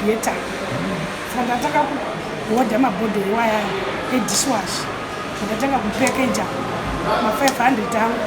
Better. Sanataka kuoda mabodi waya dishwash. Sanataka kupackage ma 500 tangu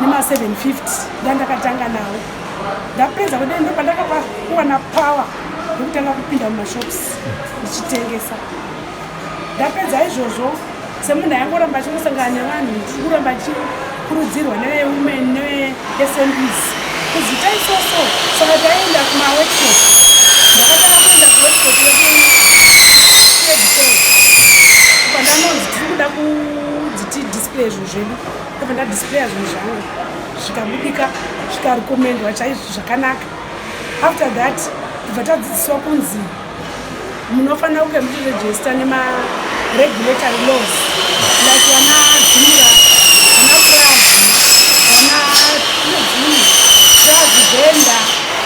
ni ma 750 ndakatanga nawo. Ndapedza kuti ndo pandaka kuwa na power ndikutanga kupinda mu shops ndichitengesa. Ndapedza izvozvo semunhu yangoramba chikusangana nevanhu chikuramba chikurudzirwa nevewomen neveSMEs kuzita isoso saka taenda kuma workshop ndakatanga kuenda kuworkshop pandanonzi tiri kuda kudziti display zvinhu zvedu kapanda displaya zvinhu zvangu zvikabudika zvikarekomendwa chaizvo zvakanaka. After that tibva tadzidziswa kunzi munofanira kunge muchirejista nema-regulatory laws like vana dhira vana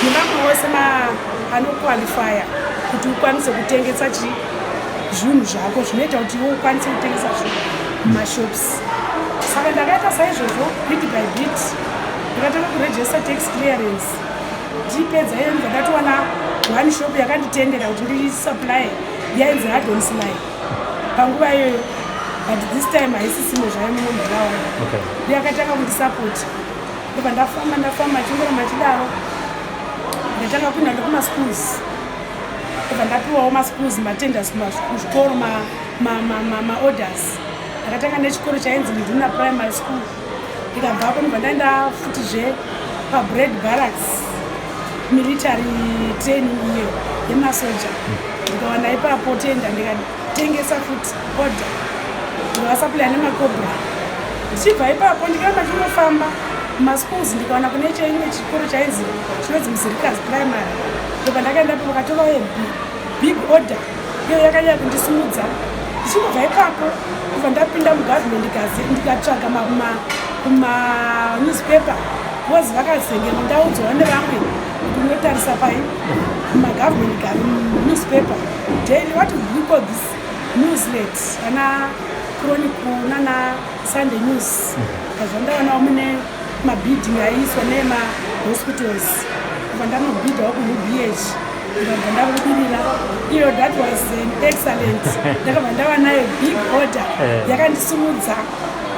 nevamwe wese anokwalifaya kuti ukwanise kutengesa zvinhu zvako zvinoita kuti iwe ukwanise kutengesa zvinhu mumashops. Saka ndakaita saizvozvo bit by bit ndakatanga kuregister tax clearance. Ndipedza iyo ndakatowana one shop yakanditendera kuti ndisupply yainzi Hadonsly panguva iyoyo, but this time haisisimo zvaimo mundaraunda. Ndakatanga kundisupport ndobva ndafamba chingoramba chidaro ndakatanga kuenda kumaschools kubva ndapiwawo maschools matenders kuzvikoro maorders. Ndakatanga nechikoro chainzi Miduna Primary School. Ndikabvapo ndibva ndaenda futizve paBread Barracks military training iyo yemasoja. Ndikawana ipapo tenda ndikatengesa futi order ndikavasaplaya nemakobra. Ndichibva ipapo ndikaamba ndinofamba mumaschools ndikawana kune cheimwe chikoro chainzi chinonzi Muzirikazi Primary. Ndobva ndakaendapo vakatovawo big order iyo yakanyanya kundisimudza. Ndichingobva ipapo kubva ndapinda mugovernment ndikatsvaga kumanewspaper vozi vakazenge mundau dzoone vamwe kunotarisa pai kumagovernment newspaper daily. What would we call this newslet ana Chronicle nana Sunday News. Kazvandaonawo mune mabhidhingi aiiswa nemahospitals. Kubva ndanobhidhawo kuUBH ndikabva ndabudirira iyo. That was an excellent. Ndakabva ndava nayo big order yakandisimudza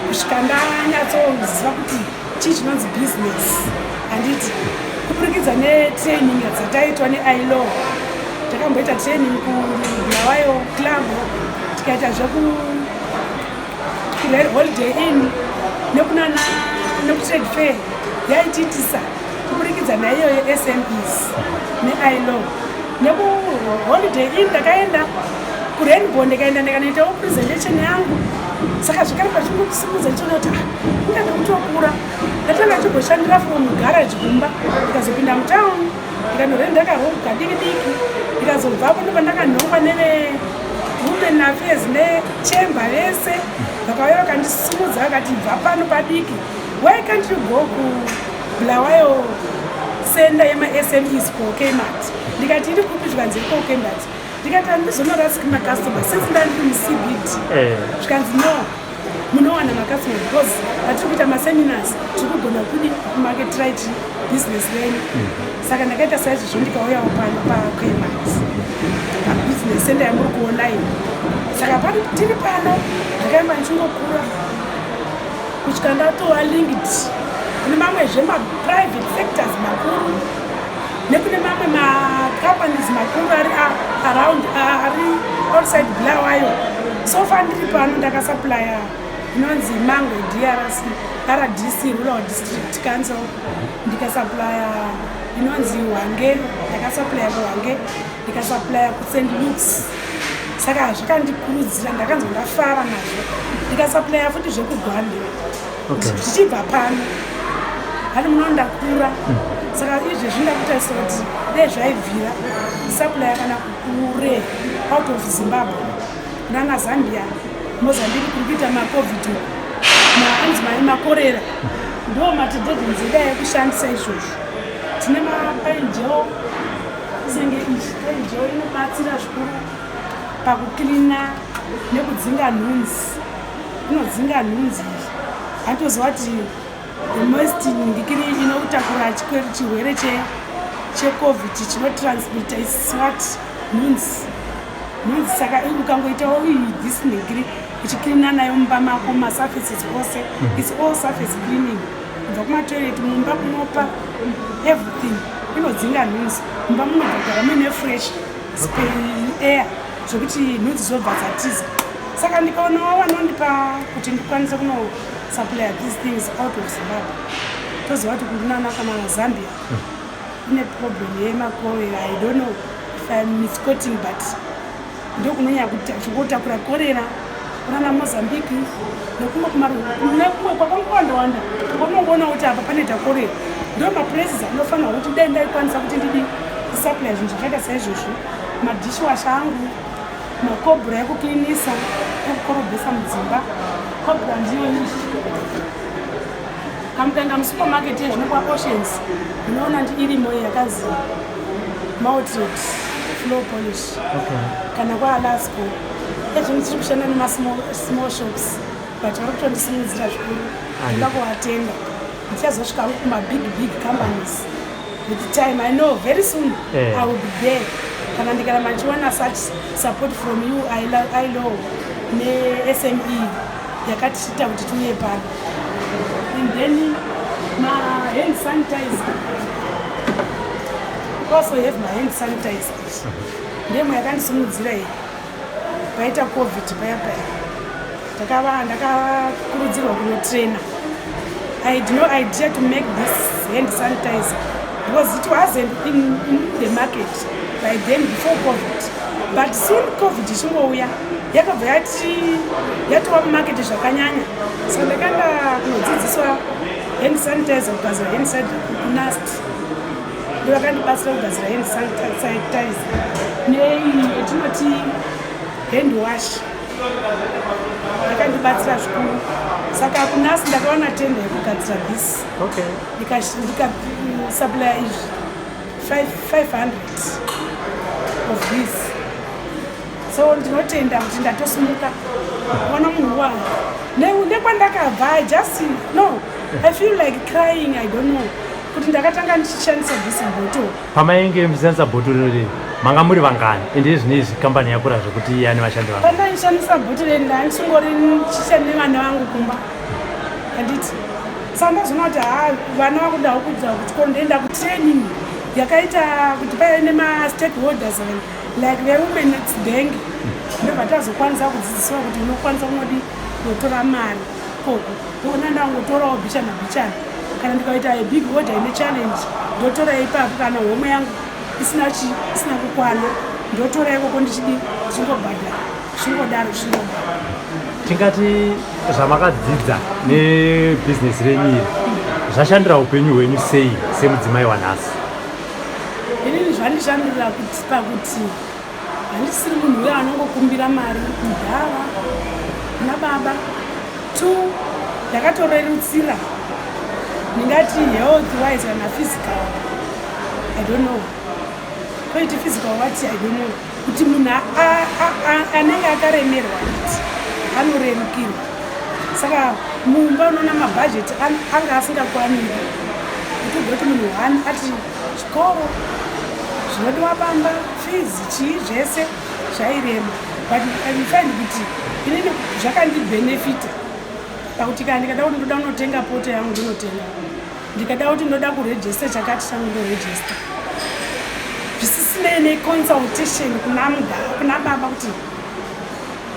kusvika ndanyatsoziva kuti chii chinonzi business. Handiti kuburikidza netraining dzataitwa neILO. Takamboita training kuBulawayo Club, tikaita Holiday Inn nekutrade fair yaitiitisa kuburikidza naiyo yeSMEs neILO. NekuHoliday Inn ndakaenda kuRainbow ndikaenda ndikanoitawo presentation yangu. Saka zvakare pachingokusimudza ndichiona kuti ndikanda kutokura. Ndatanga ndichigoshandira from garage kumba ndikazopinda mutown ndikanorenda karobha diki diki. Ndikazobvapo ndobva ndakanhongwa nevewomen affairs nechemba vese vakauya vakandisimudza vakati bva pano padiki. Why can't you go kuBulawayo senda yemaSMEs koKmart? Ndikati iri kupi? Zvikanzi koKmart. Ndikati handizonorasiki makastoma since ndandiri muCBD. Zvikanzi no, munowana makastoma because hatiri kuita maseminars tiri kugona kudi kumarket right business venyu. Saka ndakaita saizvozvo ndikauyawo pano paKmart pabusiness center yamuri kuonline. Saka tiri pano ndakaimba ndichingokura kusvika ndatova linked kune mamwezve maprivate sectors makuru nekune mamwe macompanies makuru around ari outside Bulawayo. So far ndiri pano ndakasaplaya inonzi Mangwe RDC Rural District Council. Ndikasaplaya inonzi Hwange, ndakasaplaya kuHwange, ndikasaplaya kuSt Luke's. Saka zvakandikurudzira ndakanzwa ndafara nazvo. Ndikasaplaya futi zvekuGwande. Zvichibva pano hari muno ndakura. Saka izvezvi ndakutarisira kuti dai zvaibvira ndisaplaya kana kure out of Zimbabwe nana Zambia, Mozambique kuri kuita macovid makorera. Ndo matidhedhenzi dai ekushandisa izvozvo. Tine mapainjeo senge ichi painjeo inobatsira zvikuru pakukilina nekudzinga nhunzi. Inodzinga nhunzi. Hatoziva kuti the most ndikiri inokutakura chirwere cheCovid chinotransmita is what? Nhunzi. Saka ukangoitawo this ndikiri uchikilina nayo mumba mako masurfaces ose. It's all surface cleaning. Kubva kumatoilet mumba kunopa everything inodzinga nhunzi. Mumba munogara muine fresh air zvokuti nhunzi zobva dzatiza. Saka ndikaonawo vanondipa kuti ndikwanise kunosupply these things out of Zimbabwe. Toziva kuti kunana kana Zambia ine problem yemakorera. I don't know if I'm misquoting, but ndokunonya kutakura korera kunana Mozambique nekumwe kumwe kwakangowanda unongoona kuti apa panoita korera. Ndo maplaces anofanira kuti dai ndaikwanisa kuti ndisupply zvinhu zvakaita saizvozvo, madishwasha angu, makobra ekuklinisa ekukorobhesa mudzimba. Kobra ndiyo kamukaenda musupermarket yezvinokwa Oceans unoona ndi irimo yakazi Maltreat floor polish. Kana kwaAlasco ezvinhu tiri kushanda nemasmall shops but vari kutondisimudzira zvikuru. Ndoda kuvatenga. Ndichazosvika kumabig companies with time. I know very soon I will be there. Kana ndikaramba ndichiwana such support from you ILO neSME yakatiita kuti tiuye pano. And then hand sanitizer also have my hand sanitizers. Ndemo yakandisimudzira iyi paita covid paya ndakakurudzirwa kunotraina. I had no idea to make this hand sanitizer because it wasn't in the market by then before COVID. But soon COVID ichingouya yakabva yatova mumarket zvakanyanya. So ndakaenda kunodzidziswa hand sanitizer kugadzira hand sanitizer kunast. Ndo vakandibatsira kugadzira hand sanitizer netinoti hand wash. Vakandibatsira zvikuru. Saka kunasi ndakaona tenda yekugadzira this. Okay. Ndikasupply 500 of this. So ndinotenda kuti ndatosimuka kuona munhu wangu nekwandakabva I feel like crying. I don't know kuti ndakatanga ndichishandisa this bottle. Pamainge mchishandisa bottle riri manga muri vangani ende zvinezvi kambani yakura zvekuti ane vashandi vangani? Pandandishandisa bottle ndandisingori ndichishande vana vangu kumba handiti. Saka ndazviona kuti vana vakudawo kudzwa kuchikoro ndoenda kutraining yakaita kuti paive nemastakeholders like vewomen's bank. Ndobva tazokwanisa kudzidziswa kuti unokwanisa kunodi kunotora mari koko ndona ndangotorawo bichana kana ndikaita big order ine challenge ndotora ipapo kana home yangu isina kukwana ndotora ikoko ndichingobhadhara zvingodaro. Tingati zvamakadzidza nebhizinesi renyu iri zvashandira upenyu hwenyu sei semudzimai wanhasi? Inini zvandishandira pakuti handisiri munhu uya anongokumbira mari kudhara kuna baba. 2 ndakatorerutsira ndingati health wise kana physical I don't know. Koiti physical what I don't know. Kuti munhu anenge akaremerwa anorerukirwa. Saka mumba unoona mabhajeti anga asingakwaniri. Kutogoti munhu ati chikoro zvinodiwa pamba fees chii zvese zvairema. But I find kuti inini zvakandibhenefita pakuti kana ndikada kuti ndoda kunotenga poto yangu ndinotenga. Ndikada kuti ndoda kurejista chakati changu ndoregista. Zvisisine neconsultation kuna baba kuti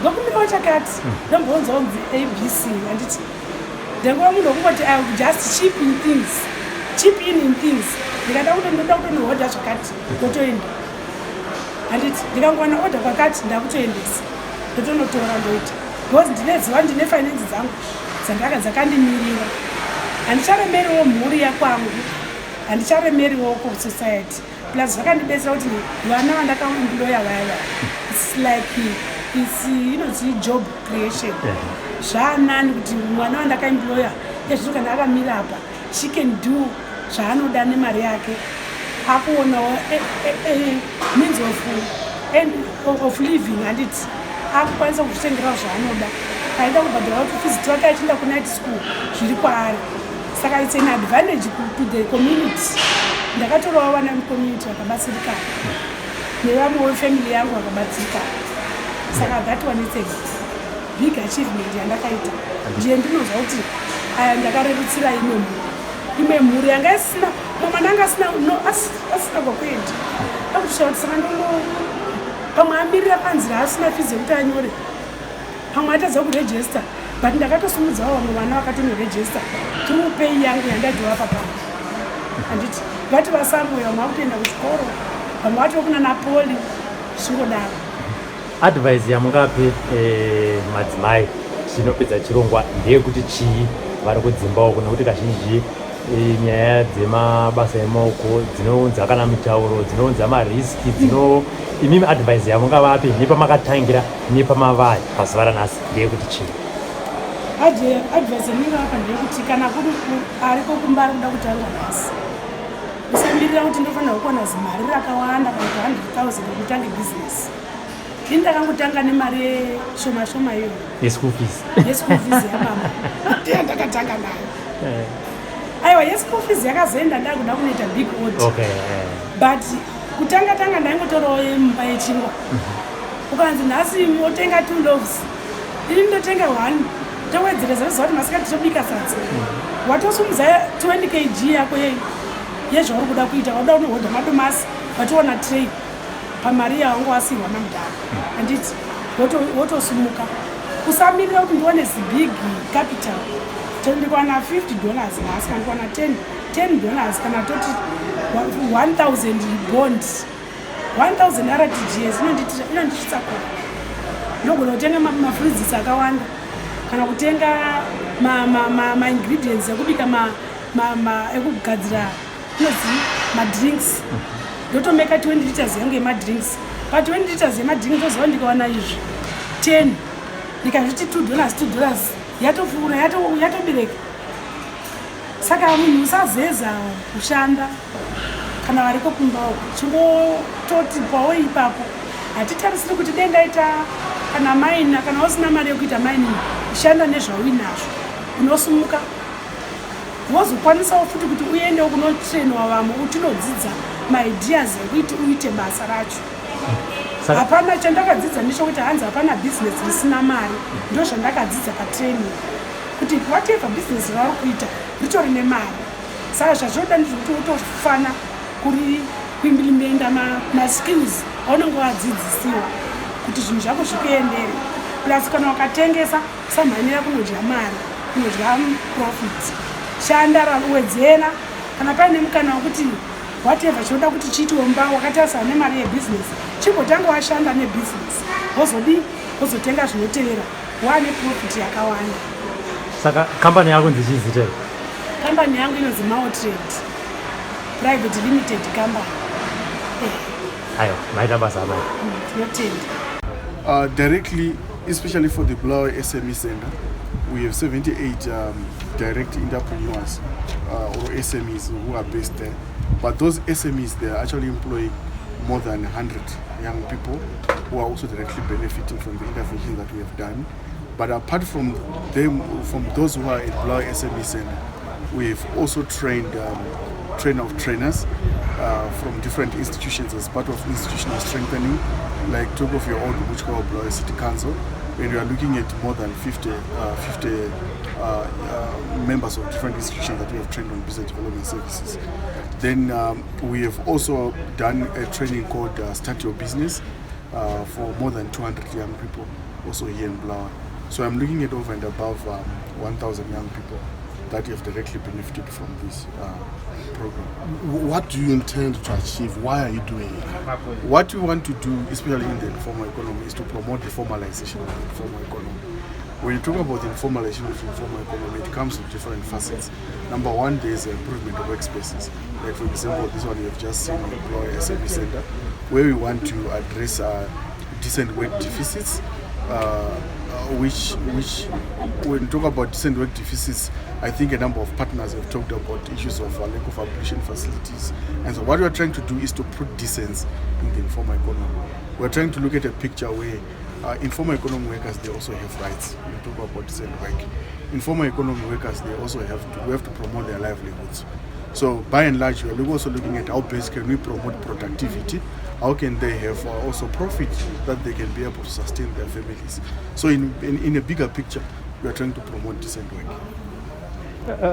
ndokumbirawo chakati ndombonzawo ABC handiti. Ndengova munhu wokungoti I will just chip in things. Ndikada kuti ndoda kutonohodha zvakati ndotoenda handiti. Ndikangowana order kwakati ndakutoendesa ndotonotora ndoita because ndinoziva ndine finance dzangu dzakandimirira. Handicharemeriwo mhuri yakwangu, handicharemeriwo kusociety. Plus zvakandibetsera kuti vana vandakaemploya vaya it's like it's job creation. Zvanani kuti mwana wandakaemploya ezvino kana akamira apa she can do zvaanoda nemari yake. Akuonawo means of living handiti. Akukwanisa kuzvitengerawo zvaanoda. Aida kubhadhara kuti fees wake achienda kunight school zviri kwaari. Saka it's an advantage to the community. Ndakatorawo vana mucommunity vakabatsirikana nevamwe vefamily yangu vakabatsirikana. Saka that one is a big achievement yandakaita. Ndiye ndinozva kuti aya ndakarerutsira imwe mhuri yanga isina mwana anga asina kwakuenda. Akutishauri saka pamwe amirira panzira asina fees yekuti anyore, pamwe atadza kurejista. But ndakatosumudzawo vamwe vana vakatonorejista through pay yangu yandadhiwa papapa handiti. Vati vasambuya vamwe vakutoenda kuchikoro vamwe vati vokuna napoli zvingodaro. Advice yamungape madzimai chinopedza chirongwa ndeyekuti chii vari kudzimbawo kuno kuti kazhinji nyaya dzemabasa emaoko dzinounza kana mitauro dzinounza mariski imimi advice yamungavape nepamakatangira nepamavaya pazuva ranhasi ndeyekuti chii? Advice yandingavapa ndeyekuti kana kuri ariko kumbari kuda kutanga nhasi usamirira kuti ndofanira kuwana zimari rakawanda kana 100,000 kutanga business. Ini ndakangotanga nemari shoma iyo yeschool fees yamama ndiye ndakatanga nayo. Aiwa yeschool fees yakazoenda ndakuda kunoita big order. Okay. But kutanga ndaingotorawo mumba yechingwa. Ukanzi nhasi motenga 2 loaves ini ndotenga 1 towedzereza kuti masikati tobika sadza. Watosumudza 20 kg yako yezvauri kuda kuita, wada unohodha madomasi watoona train pamari yawangu wasirwa namudhara handiti wotosumuka kusamirira kuti ndiwane zibig capital ndikwana $50 nhasi kana ndikwana $10 kana toti 1000 bond 1000 rtgs inonditisa kona ndogona kutenga mafridzis akawanda kana kutenga maingredients ekubika ekugadzira inozi madrinks ndotomeka 20 liters yangu yemadrinks pa20 liters yemadrinks ndoziva ndikawana izvi 10 ndikazviti $2 yatopfuura yatobereka. Saka munhu usazeza kushanda kana variko kumba uko chingototi pawo ipapo hatitarisiri kuti dendaita kana maina kana usina mari yekuita maini kushanda nezvauinazvo unosumuka wozokwanisawo futi kuti uendewo kunotrainwa vamwe utinodzidza maideas ekuti uite basa racho. Hapana chandakadzidza ndechekuti hanzi hapana business risina mari, ndo zvandakadzidza patraining kuti whatever business rauri kuita ritori nemari. Saka zvazvoda ndizvokuti utofana kuimplementa maskills aunenge wadzidzisiwa kuti zvinhu zvako zvikuendere. Plus kana wakatengesa usamhanyira kunodya mari, kunodya profit. Shanda wedzera kana paine mukana wekuti whatever chinoda kuti chiitomba wakatarisana nemari yebusiness chingotanga washanda nebusiness wozotenga zvinotevera wane profit yakawanda. Saka company yako ndichizitela? Company yangu inonzi Mao Trade Private Limited company. Ayo, maita basa amai. Tinotenda. Directly, especially for the Bulawayo SME Center, we have 78 direct entrepreneurs or SMEs who are based there. But those SMEs, they are actually employing more than 100 young people who are also directly benefiting from the intervention that we have done. But apart from them, from those who are at Bulawayo SME Center, we have also trained trainers from different institutions as part of institutional strengthening, like talk of your own Muchka Bulawayo City Council, and we are looking at more than 50 members of different institutions that we have trained on business development services. Then we have also done a training called Start Your Business for more than 200 young people also here in Bulawayo. So I'm looking at over and above 1,000 young people that have directly benefited from this program. What do you intend to achieve? Why are you doing it? What we want to do, especially in the informal economy, is to promote the formalization of the informal economy. When you talk about the formalization of the informal economy, it comes with different facets. Number one, there is improvement of workspaces. Like for example, this one you have just seen in the Bulawayo SME Center, where we want to address decent work deficits, which when you talk about decent work deficits, I think a number of partners have talked about issues of lack of ablution facilities. And so what we are trying to do is to put decency in the informal economy. We are trying to look at a picture where informal economy workers, they also have rights. When you talk about decent work, informal economy workers, we have to promote their livelihoods. So by and large, we are also looking at how best can we promote productivity. How can they have also profit that they can be able to sustain their families? So in a bigger picture, we are trying to promote decent work.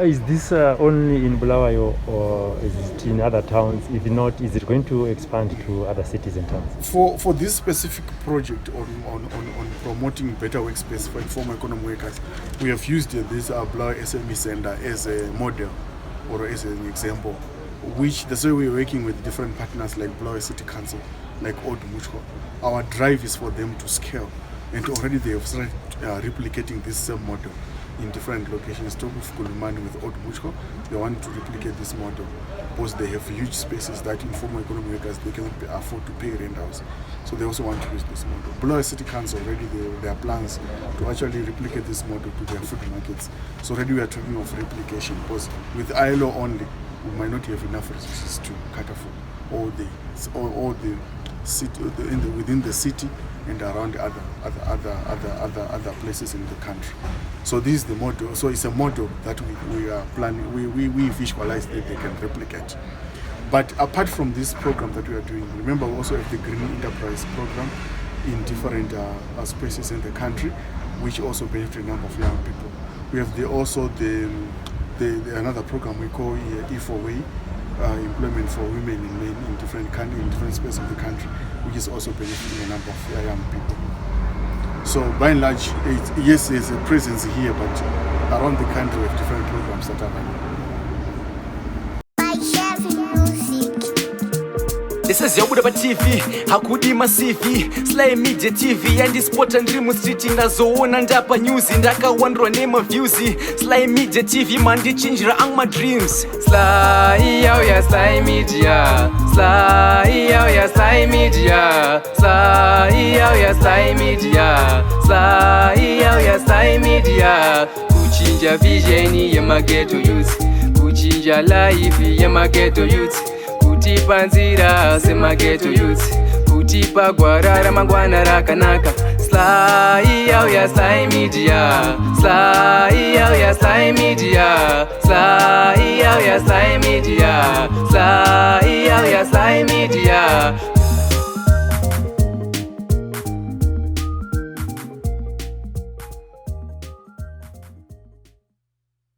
Is this only in Bulawayo or is it in other towns? If not, is it going to expand to other cities and towns? For this specific project on promoting better workspace for informal economy workers, we have used this Bulawayo SME Center as a model or as an example, which that's why we're working with different partners like Bulawayo City Council, like Old Muchko. Our drive is for them to scale, and already they have started replicating this same model in different locations. Talk of Kulumani with Old Muchko, they want to replicate this model because they have huge spaces that informal economy workers, they cannot afford to pay rent house. So they also want to use this model. Bulawayo City Council already, there are plans to actually replicate this model to their food markets. So already we are talking of replication because with ILO only, we might not have enough resources to cater for all the city within the city and around other places in the country. So this is the model. So it's a model that we are planning. We visualize that they can replicate. But apart from this program that we are doing, remember we also have the Green Enterprise program in different spaces in the country, which also benefit a number of young people. We have also the another program we call E4Way, employment for women and men in different spaces of the country, which is also benefiting a number of young people. So by and large, yes, there's a presence here, but around the country we have different programs that are running. This is Yabudaba TV, Hakudima CV, Sly Media TV, and this sport and dream street in the zone and up a news in Daka wonder name of views. Sly Media TV, man, they change my dreams. Sly, yeah, Sly Media. Sly, yeah, Sly Media. Sly, yeah, Sly Media. Sly, yeah, Sly Media. Kuchinja vision, yeah, ghetto youth. Kuchinja life, yeah, ghetto youth. Kutipa nzira sema ghetto youth, kutipa gwarara mangwana rakanaka. Sly ya Sly Media. Sly ya Sly Media. Sly ya Sly Media. Sly ya Sly Media.